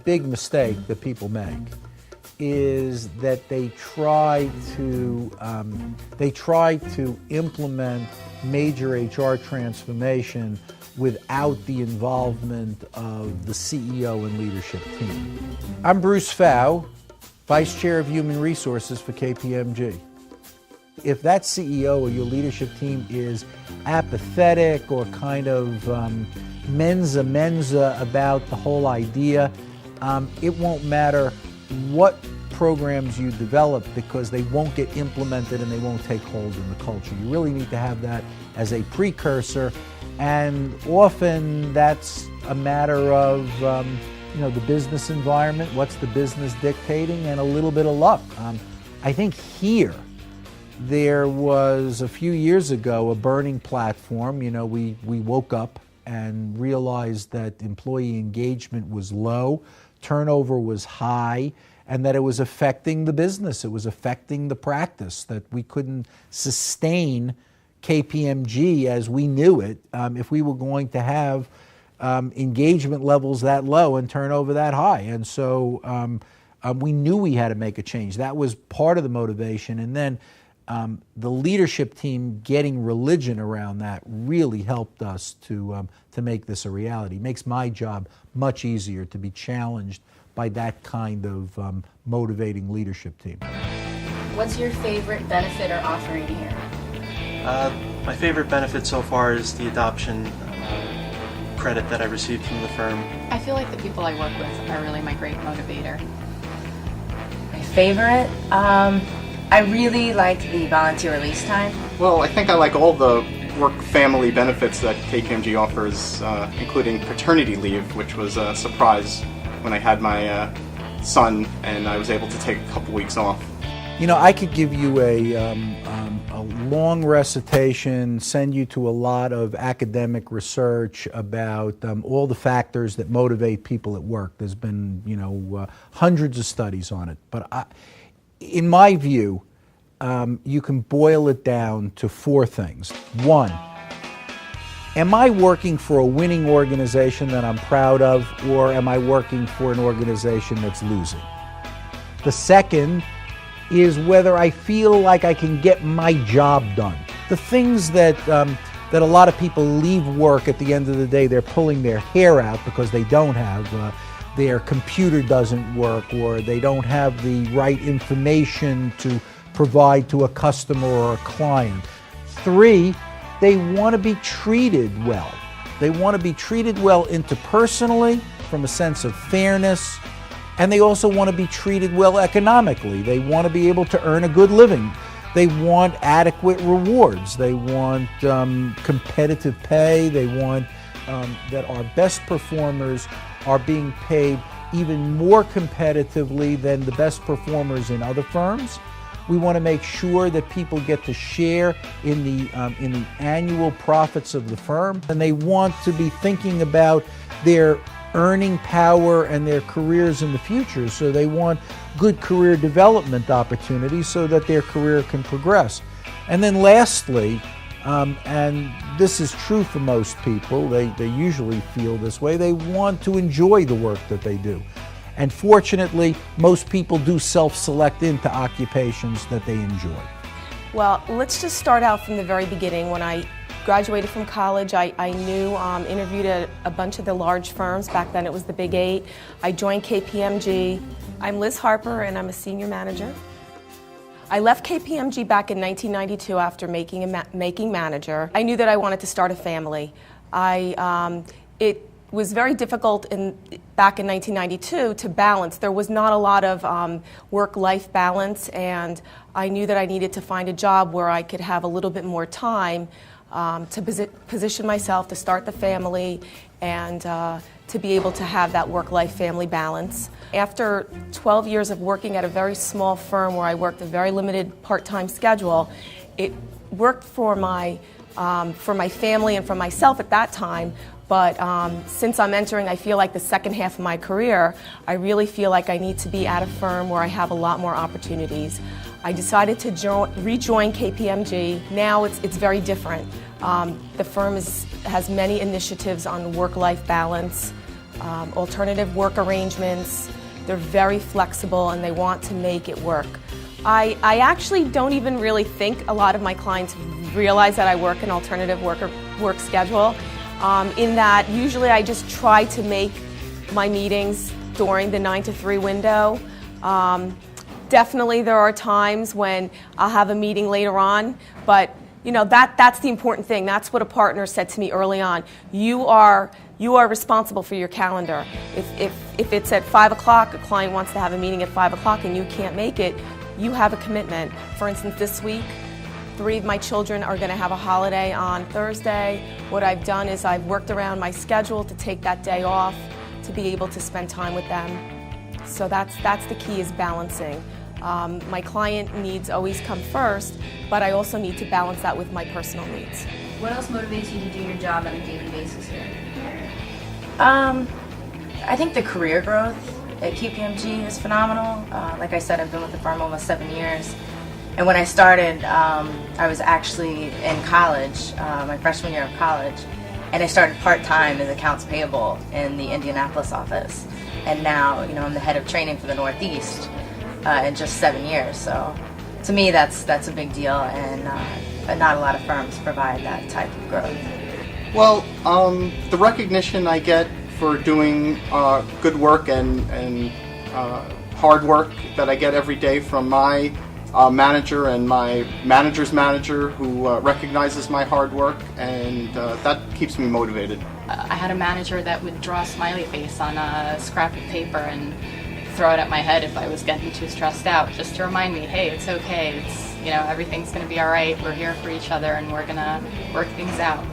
big mistake that people make is that they try to implement major HR transformation without the involvement of the CEO and leadership team. I'm Bruce Pfau, Vice Chair of Human Resources for KPMG. If that CEO or your leadership team is apathetic or kind of menza about the whole idea, it won't matter what programs you develop because they won't get implemented and they won't take hold in the culture. You really need to have that as a precursor, and often that's a matter of the business environment, what's the business dictating, and a little bit of luck. I think here there was a few years ago a burning platform. We woke up and realized that employee engagement was low, turnover was high, and that it was affecting the business, it was affecting the practice, that we couldn't sustain KPMG as we knew it if we were going to have engagement levels that low and turnover that high. And so we knew we had to make a change. That was part of the motivation. And then the leadership team getting religion around that really helped us to make this a reality. It makes my job much easier to be challenged by that kind of motivating leadership team. What's your favorite benefit or offering here? My favorite benefit so far is the adoption credit that I received from the firm. I feel like the people I work with are really my great motivator. My favorite? I really like the volunteer release time. Well, I think I like all the work-family benefits that KPMG offers, including paternity leave, which was a surprise when I had my son and I was able to take a couple weeks off. I could give you a long recitation, send you to a lot of academic research about all the factors that motivate people at work. There's been, hundreds of studies on it. But in my view, you can boil it down to four things. One, am I working for a winning organization that I'm proud of, or am I working for an organization that's losing? The second is whether I feel like I can get my job done. The things that a lot of people leave work at the end of the day, they're pulling their hair out because they don't have, their computer doesn't work, or they don't have the right information to provide to a customer or a client. Three, they want to be treated well. They want to be treated well interpersonally, from a sense of fairness, and they also want to be treated well economically. They want to be able to earn a good living. They want adequate rewards. They want competitive pay. They want that our best performers are being paid even more competitively than the best performers in other firms. We want to make sure that people get to share in the annual profits of the firm, and they want to be thinking about their earning power and their careers in the future. So they want good career development opportunities so that their career can progress. And then lastly, and this is true for most people, they usually feel this way, they want to enjoy the work that they do. And fortunately, most people do self-select into occupations that they enjoy. Well, let's just start out from the very beginning. When I graduated from college, I knew, interviewed at a bunch of the large firms. Back then it was the Big 8. I joined KPMG. I'm Liz Harper and I'm a senior manager. I left KPMG back in 1992 after making manager. I knew that I wanted to start a family. It was very difficult back in 1992 to balance. There was not a lot of work-life balance, and I knew that I needed to find a job where I could have a little bit more time to position myself to start the family and to be able to have that work-life family balance. After 12 years of working at a very small firm where I worked a very limited part-time schedule, it worked for my family and for myself at that time. But since I'm entering, I feel like the second half of my career, I really feel like I need to be at a firm where I have a lot more opportunities. I decided to rejoin KPMG. Now it's very different. The firm has many initiatives on work-life balance. alternative work arrangements. They're very flexible and they want to make it work. I actually don't even really think a lot of my clients realize that I work an alternative work schedule, in that usually I just try to make my meetings during the 9 to 3 window. Definitely there are times when I'll have a meeting later on, but you know, that's the important thing. That's what a partner said to me early on. You are responsible for your calendar. If it's at 5 o'clock, a client wants to have a meeting at 5 o'clock and you can't make it, you have a commitment. For instance, this week, 3 of my children are going to have a holiday on Thursday. What I've done is I've worked around my schedule to take that day off to be able to spend time with them. So that's the key, is balancing. My client needs always come first, but I also need to balance that with my personal needs. What else motivates you to do your job on a daily basis here? I think the career growth at KPMG is phenomenal. Like I said, I've been with the firm almost 7 years. And when I started, I was actually in college, my freshman year of college, and I started part-time as accounts payable in the Indianapolis office. And now, you know, I'm the head of training for the Northeast in just 7 years. So to me, that's a big deal, and not a lot of firms provide that type of growth. Well, the recognition I get for doing good work and hard work that I get every day from my manager and my manager's manager, who recognizes my hard work, and that keeps me motivated. I had a manager that would draw a smiley face on a scrap of paper and throw it at my head if I was getting too stressed out, just to remind me, hey, it's okay, it's, you know, everything's going to be all right, we're here for each other and we're going to work things out.